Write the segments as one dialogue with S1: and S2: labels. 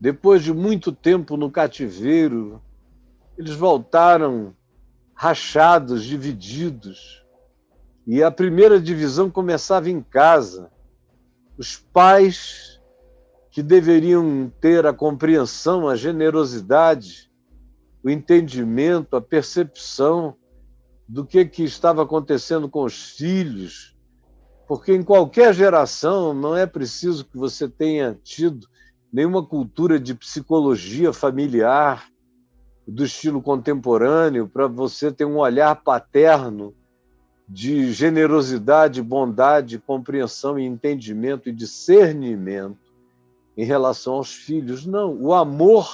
S1: Depois de muito tempo no cativeiro, eles voltaram rachados, divididos. E a primeira divisão começava em casa. Os pais, que deveriam ter a compreensão, a generosidade, o entendimento, a percepção do que estava acontecendo com os filhos, porque em qualquer geração não é preciso que você tenha tido nenhuma cultura de psicologia familiar do estilo contemporâneo para você ter um olhar paterno de generosidade, bondade, compreensão e entendimento e discernimento em relação aos filhos. Não, o amor,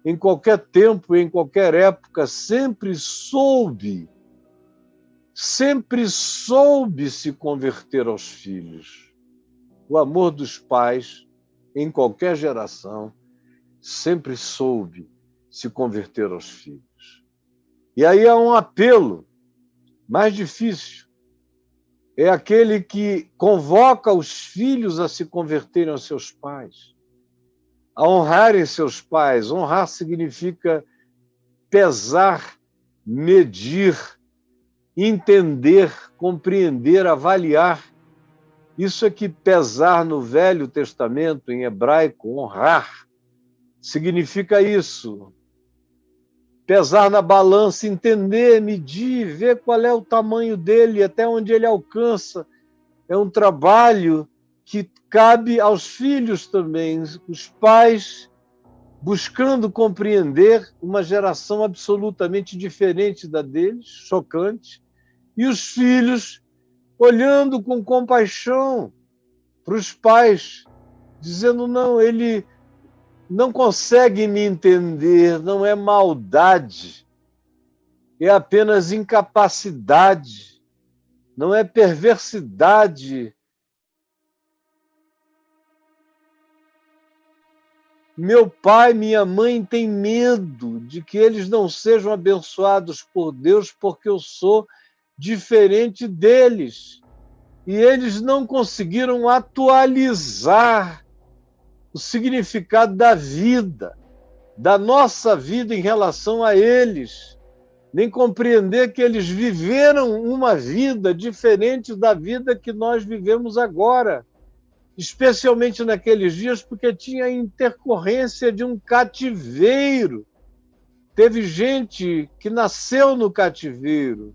S1: em qualquer tempo, em qualquer época, sempre soube se converter aos filhos. O amor dos pais, em qualquer geração, sempre soube se converter aos filhos. E aí há um apelo mais difícil. É aquele que convoca os filhos a se converterem aos seus pais, a honrarem seus pais. Honrar significa pesar, medir, entender, compreender, avaliar. Isso é que pesar no Velho Testamento, em hebraico, honrar, significa isso. Pesar na balança, entender, medir, ver qual é o tamanho dele, até onde ele alcança. É um trabalho que cabe aos filhos também, os pais buscando compreender uma geração absolutamente diferente da deles, chocante, e os filhos olhando com compaixão para os pais, dizendo, não, ele não consegue me entender, não é maldade, é apenas incapacidade, não é perversidade. Meu pai, minha mãe têm medo de que eles não sejam abençoados por Deus porque eu sou diferente deles. E eles não conseguiram atualizar o significado da vida, da nossa vida em relação a eles, nem compreender que eles viveram uma vida diferente da vida que nós vivemos agora, especialmente naqueles dias, porque tinha a intercorrência de um cativeiro. Teve gente que nasceu no cativeiro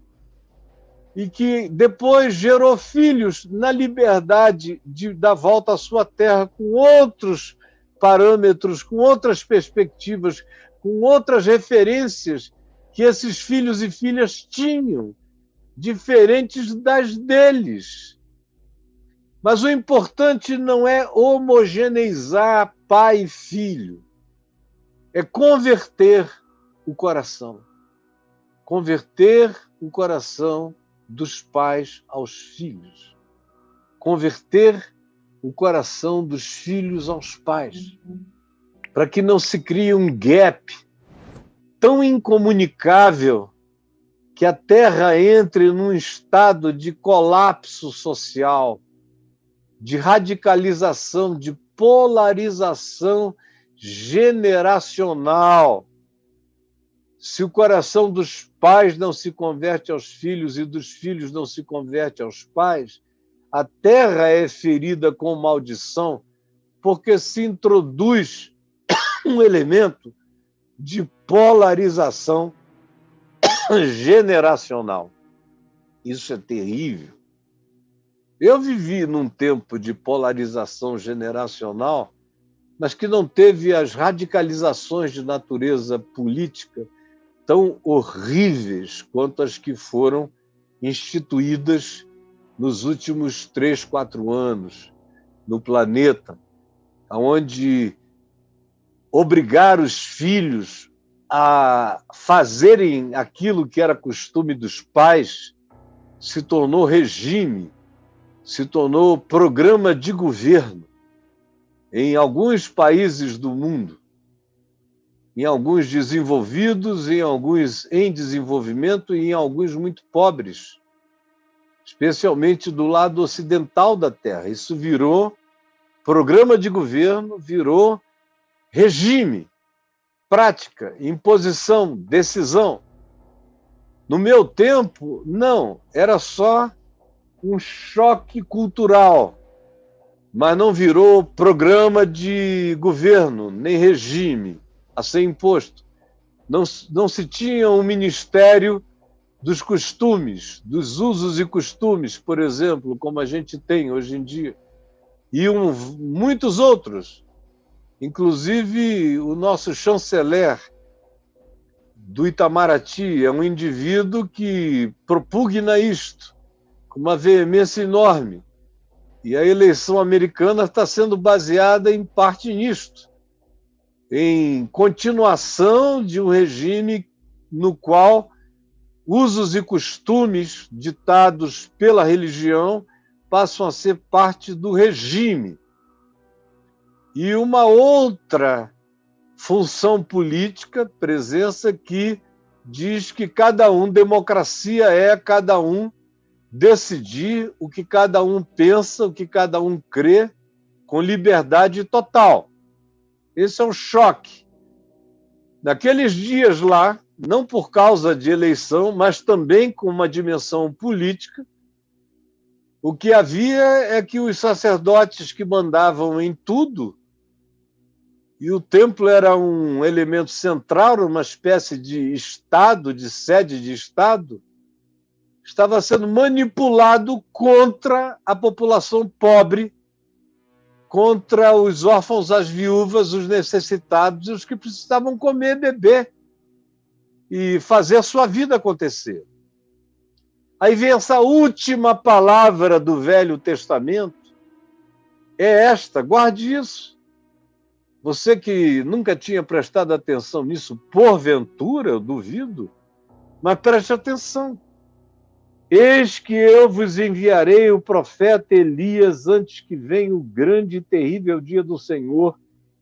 S1: e que depois gerou filhos na liberdade da volta à sua terra, com outros parâmetros, com outras perspectivas, com outras referências que esses filhos e filhas tinham, diferentes das deles. Mas o importante não é homogeneizar pai e filho, é converter o coração. Converter o coração dos pais aos filhos. Converter o coração dos filhos aos pais. Para que não se crie um gap tão incomunicável que a Terra entre num estado de colapso social, de radicalização, de polarização generacional. Se o coração dos pais não se converte aos filhos e dos filhos não se converte aos pais, a terra é ferida com maldição, porque se introduz um elemento de polarização generacional. Isso é terrível. Eu vivi num tempo de polarização generacional, mas que não teve as radicalizações de natureza política tão horríveis quanto as que foram instituídas nos últimos 3, 4 anos no planeta, onde obrigar os filhos a fazerem aquilo que era costume dos pais se tornou regime, se tornou programa de governo em alguns países do mundo, em alguns desenvolvidos, em alguns em desenvolvimento e em alguns muito pobres, especialmente do lado ocidental da Terra. Isso virou programa de governo, virou regime, prática, imposição, decisão. No meu tempo, não, era só um choque cultural, mas não virou programa de governo, nem regime a ser imposto. Não se tinha um ministério dos costumes, dos usos e costumes, por exemplo, como a gente tem hoje em dia, e muitos outros, inclusive o nosso chanceler do Itamaraty é um indivíduo que propugna isto com uma veemência enorme. E a eleição americana está sendo baseada em parte nisto, em continuação de um regime no qual usos e costumes ditados pela religião passam a ser parte do regime. E uma outra função política, presença que diz que cada um, democracia é cada um decidir o que cada um pensa, o que cada um crê, com liberdade total. Esse é um choque. Naqueles dias lá, não por causa de eleição, mas também com uma dimensão política, o que havia é que os sacerdotes que mandavam em tudo, e o templo era um elemento central, uma espécie de Estado, de sede de Estado, estava sendo manipulado contra a população pobre, contra os órfãos, as viúvas, os necessitados, os que precisavam comer, beber e fazer a sua vida acontecer. Aí vem essa última palavra do Velho Testamento, é esta, guarde isso. Você que nunca tinha prestado atenção nisso, porventura, eu duvido, mas preste atenção. Eis que eu vos enviarei o profeta Elias antes que venha o grande e terrível dia do Senhor.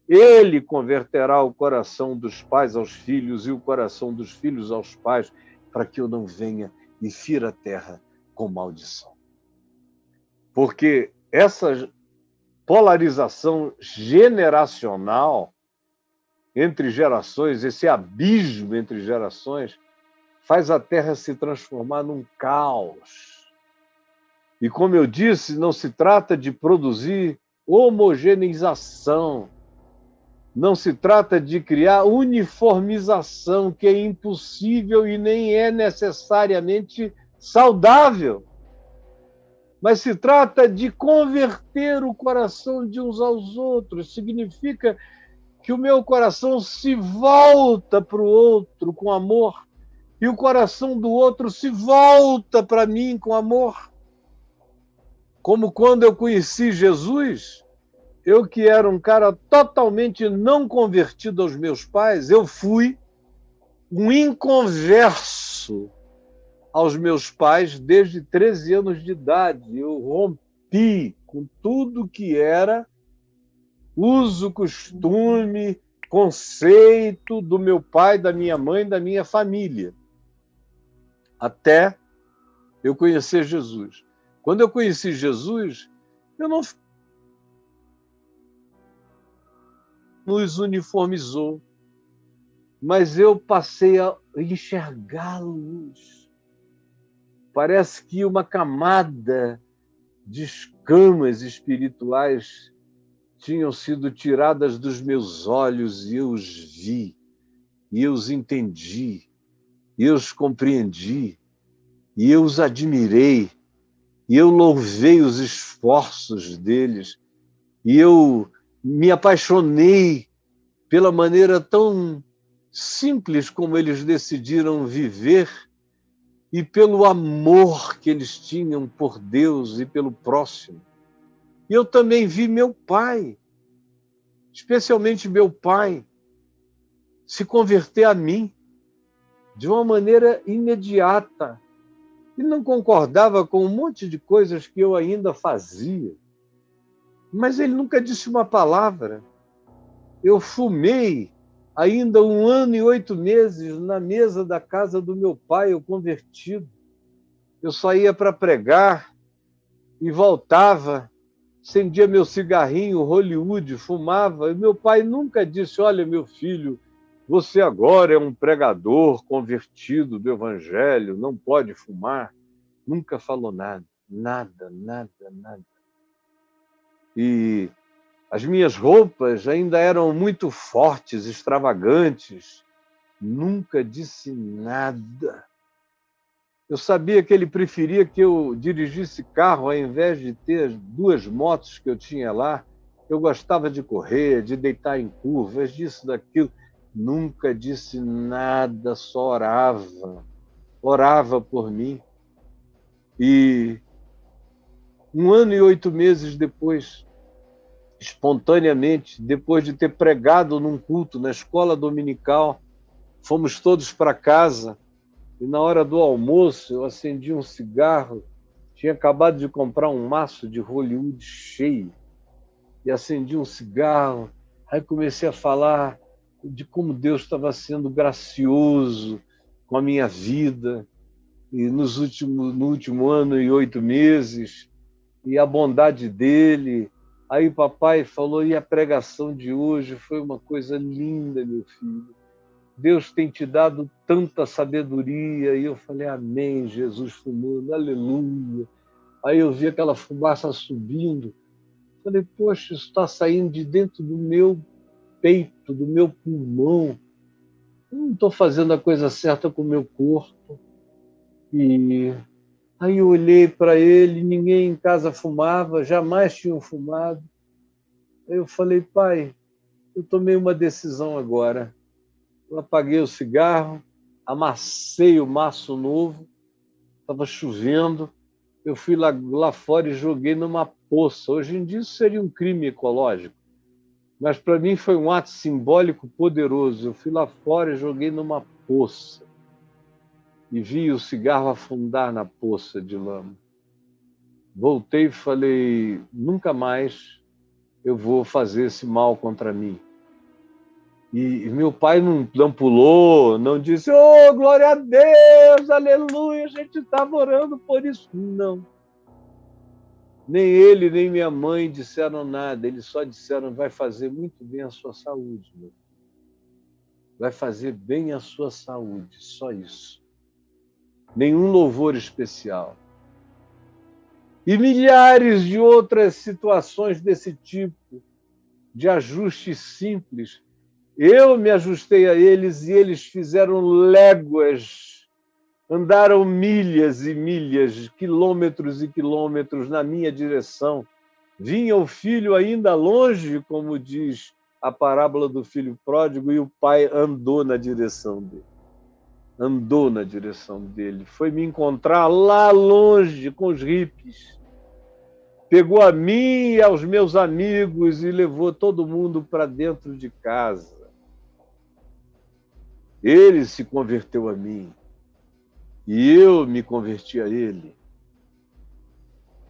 S1: Ele converterá o coração dos pais aos filhos e o coração dos filhos aos pais, para que eu não venha e fira a terra com maldição. Porque essa polarização generacional entre gerações, esse abismo entre gerações, faz a Terra se transformar num caos. E, como eu disse, não se trata de produzir homogeneização, não se trata de criar uniformização, que é impossível e nem é necessariamente saudável. Mas se trata de converter o coração de uns aos outros. Significa que o meu coração se volta para o outro com amor e o coração do outro se volta para mim com amor. Como quando eu conheci Jesus, eu que era um cara totalmente não convertido aos meus pais, eu fui um inconverso aos meus pais desde 13 anos de idade. Eu rompi com tudo que era uso, costume, conceito do meu pai, da minha mãe, da minha família, até eu conhecer Jesus. Quando eu conheci Jesus, eu não nos uniformizou, mas eu passei a enxergá-los. Parece que uma camada de escamas espirituais tinham sido tiradas dos meus olhos e eu os vi, e eu os entendi, e eu os compreendi, e eu os admirei, e eu louvei os esforços deles, e eu me apaixonei pela maneira tão simples como eles decidiram viver e pelo amor que eles tinham por Deus e pelo próximo. E eu também vi meu pai, especialmente meu pai, se converter a mim de uma maneira imediata. E não concordava com um monte de coisas que eu ainda fazia. Mas ele nunca disse uma palavra. Eu fumei ainda 1 ano e 8 meses na mesa da casa do meu pai, eu convertido. Eu só ia para pregar e voltava acendia meu cigarrinho, Hollywood, fumava, e meu pai nunca disse: olha, meu filho, você agora é um pregador convertido do Evangelho, não pode fumar. Nunca falou nada, nada, nada, nada. E as minhas roupas ainda eram muito fortes, extravagantes. Nunca disse nada. Eu sabia que ele preferia que eu dirigisse carro ao invés de ter as 2 motos que eu tinha lá. Eu gostava de correr, de deitar em curvas, disso, daquilo. Nunca disse nada, só orava. Orava por mim. E 1 ano e 8 meses depois, espontaneamente, depois de ter pregado num culto na escola dominical, fomos todos para casa e na hora do almoço eu acendi um cigarro, tinha acabado de comprar um maço de Hollywood cheio e acendi um cigarro, aí comecei a falar de como Deus estava sendo gracioso com a minha vida e no último ano e 8 meses, e a bondade dele. Aí papai falou: e a pregação de hoje foi uma coisa linda, meu filho. Deus tem te dado tanta sabedoria. E eu falei: amém, Jesus fumando, aleluia. Aí eu vi aquela fumaça subindo. Falei: poxa, isso está saindo de dentro do meu peito, do meu pulmão. Eu não estou fazendo a coisa certa com o meu corpo. E aí eu olhei para ele, ninguém em casa fumava, jamais tinham fumado. Aí eu falei: pai, eu tomei uma decisão agora. Eu apaguei o cigarro, amassei o maço novo, estava chovendo, eu fui lá fora e joguei numa poça. Hoje em dia isso seria um crime ecológico, mas para mim foi um ato simbólico poderoso. Eu fui lá fora e joguei numa poça e vi o cigarro afundar na poça de lama. Voltei e falei: nunca mais eu vou fazer esse mal contra mim. E meu pai não pulou, não disse: oh, glória a Deus, aleluia, a gente estava orando por isso. Não. Nem ele, nem minha mãe disseram nada, eles só disseram: vai fazer muito bem a sua saúde, meu. Vai fazer bem a sua saúde, só isso. Nenhum louvor especial. E milhares de outras situações desse tipo, de ajustes simples. Eu me ajustei a eles e eles fizeram léguas, andaram milhas e milhas, quilômetros e quilômetros na minha direção. Vinha o filho ainda longe, como diz a parábola do filho pródigo, e o pai andou na direção dele. Andou na direção dele. Foi me encontrar lá longe com os hippies. Pegou a mim e aos meus amigos e levou todo mundo para dentro de casa. Ele se converteu a mim e eu me converti a ele.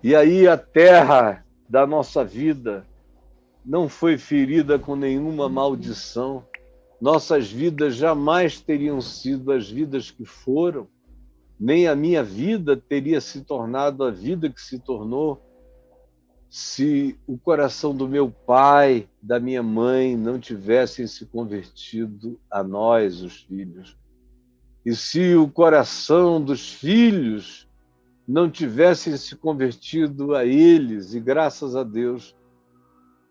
S1: E aí a terra da nossa vida não foi ferida com nenhuma maldição. Nossas vidas jamais teriam sido as vidas que foram, nem a minha vida teria se tornado a vida que se tornou, se o coração do meu pai, da minha mãe, não tivessem se convertido a nós, os filhos. E se o coração dos filhos não tivessem se convertido a eles, e graças a Deus,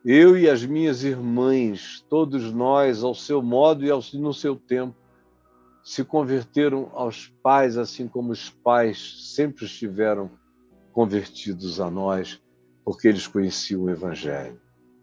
S1: eu e as minhas irmãs, todos nós, ao seu modo e no seu tempo, se converteram aos pais, assim como os pais sempre estiveram convertidos a nós, porque eles conheciam o Evangelho.